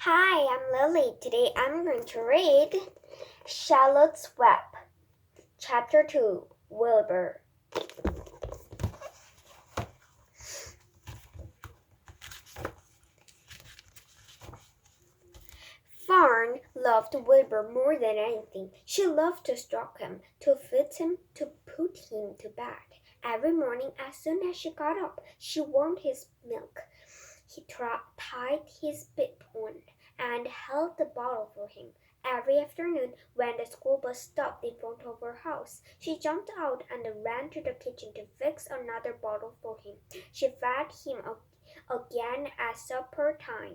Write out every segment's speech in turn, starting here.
Hi, I'm Lily. Today I'm going to read Charlotte's Web, chapter 2, Wilbur. Fern loved Wilbur more than anything. She loved to stroke him, to feed him, to put him to bed. Every morning, as soon as she got up, she warmed his milk. He tied his bib on and held the bottle for him. Every afternoon, when the school bus stopped in front of her house, she jumped out and ran to the kitchen to fix another bottle for him. She fed him again at supper time,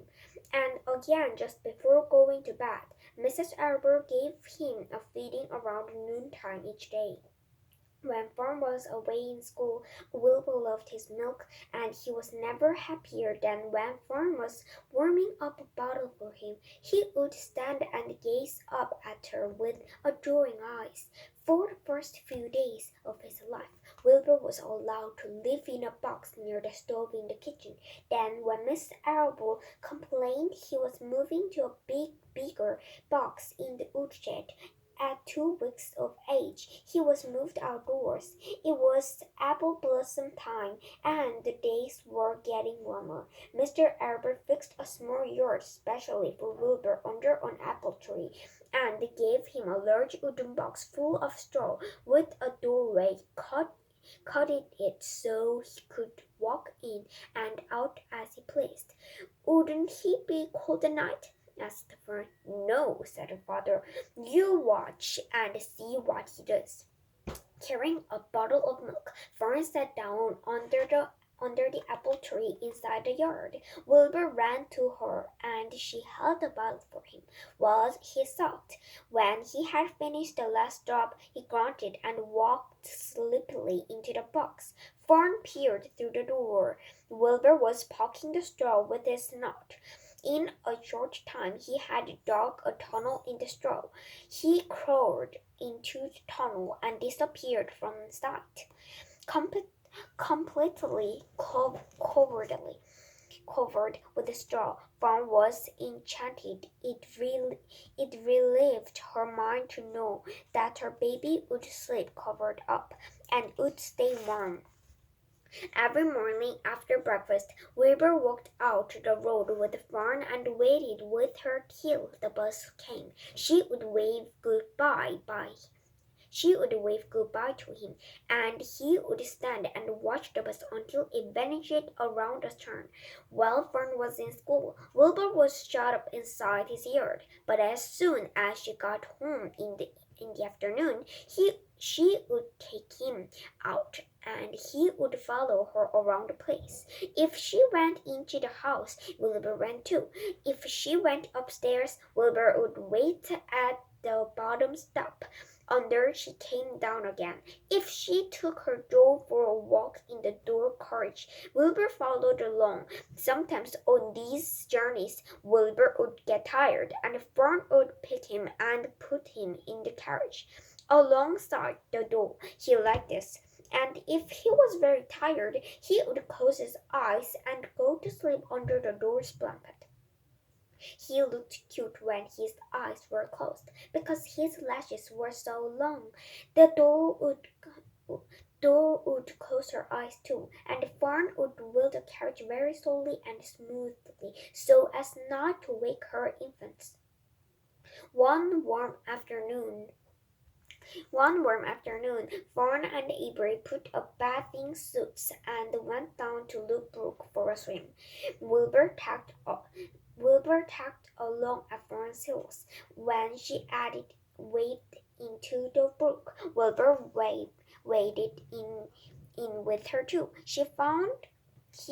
and again just before going to bed. Mrs. Albert gave him a feeding around noontime each day. When Fern was away in school, Wilbur loved his milk, and he was never happier than when Fern was warming up a bottle for him. He would stand and gaze up at her with adoring eyes. For the first few days of his life, Wilbur was allowed to live in a box near the stove in the kitchen. Then, when Miss Arable complained he was moving to a bigger box in the woodshed, at 2 weeks of age, he was moved outdoors. It was apple blossom time, and the days were getting warmer. Mr. Albert fixed a small yard specially for Wilbur under an apple tree, and gave him a large wooden box full of straw with a doorway cut in it so he could walk in and out as he pleased. Wouldn't he be cold at night? Asked Fern. No, said her father. You watch and see what he does. Carrying a bottle of milk, Fern sat down under the apple tree inside the yard. Wilbur ran to her, and she held the bottle for him while he sucked. When he had finished the last drop, he grunted and walked sleepily into the box. Fern peered through the door. Wilbur was poking the straw with his snout. In a short time he had dug a tunnel in the straw. He crawled into the tunnel and disappeared from sight, completely covered with straw. Fern was enchanted. It relieved her mind to know that her baby would sleep covered up and would stay warm. Every morning after breakfast, Wilbur walked out to the road with Fern and waited with her till the bus came. She would wave goodbye to him, and he would stand and watch the bus until it vanished around a turn. While Fern was in school, Wilbur was shut up inside his yard, but as soon as she got home in the afternoon, she would take him out, and he would follow her around the place. If she went into the house, Wilbur went too. If she went upstairs, Wilbur would wait at the bottom step until she came down again. If she took her doll for a walk in the door carriage, Wilbur followed along. Sometimes on these journeys, Wilbur would get tired, and Fern would pick him and put him in the carriage alongside the doll. He liked this. And if he was very tired, he would close his eyes and go to sleep under the doll's blanket. He looked cute when his eyes were closed, because his lashes were so long. The doll would close her eyes too, and Fern would wheel the carriage very slowly and smoothly, so as not to wake her infants. One warm afternoon, Fern and Avery put on bathing suits and went down to the brook for a swim. Wilbur tagged along at Fern's heels. When she waded into the brook, Wilbur waded in with her too. He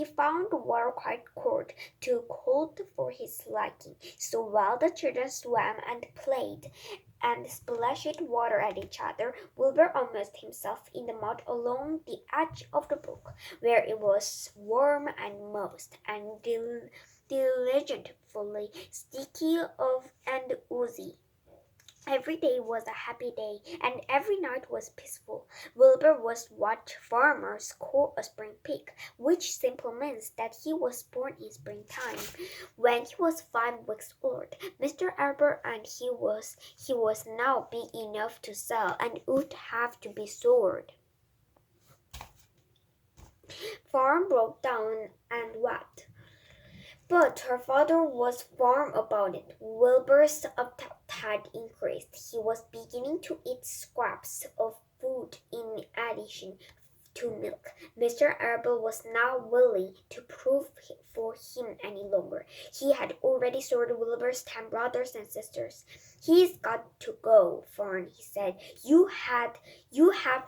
found the water quite cold, too cold for his liking. So while the children swam and played and splashed water at each other, Wilbur amused himself in the mud along the edge of the brook, where it was warm and moist and delightfully sticky and oozy. Every day was a happy day, and every night was peaceful. Wilbur was what farmers call a spring pig, which simply means that he was born in springtime. When he was 5 weeks old, Mr. Albert and he was now big enough to sell and would have to be sold. Farm broke down and what? But her father was firm about it. Wilbur's appetite increased. He was beginning to eat scraps of food in addition to milk. Mr. Arbel was not willing to prove for him any longer. He had already sold Wilbur's 10 brothers and sisters. He's got to go, Fern, he said. You have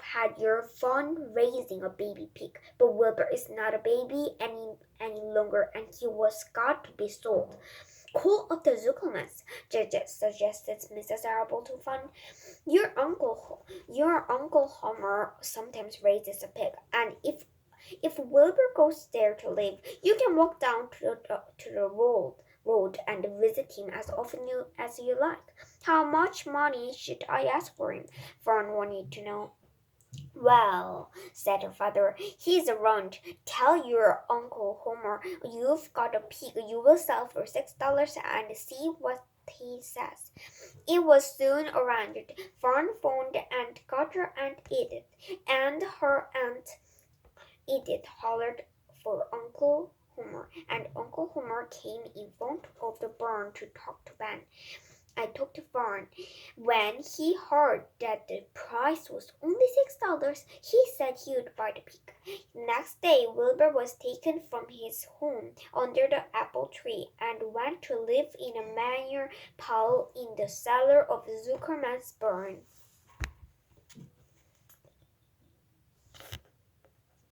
had your fun raising a baby pig, but Wilbur is not a baby any longer, and he was got to be sold. Call up the Zuckelmans, suggested Mrs. Arbel to Fun. Your uncle Homer sometimes raises a pig, and if Wilbur goes there to live, you can walk down to the road and visit him as often as you like. How much money should I ask for him? Fern wanted to know. Well, said her father, he's around. Tell your Uncle Homer you've got a pig you will sell for $6 and see what he says. It was soon arranged. Fern phoned and got her Aunt Edith, and her Aunt Edith hollered for Uncle Homer, and Uncle Homer came in front of the barn to talk to Ben. I talked to Fern. When he heard that the price was only $6, he said he would buy the pig. Next day, Wilbur was taken from his home under the apple tree and went to live in a manure pile in the cellar of Zuckerman's barn.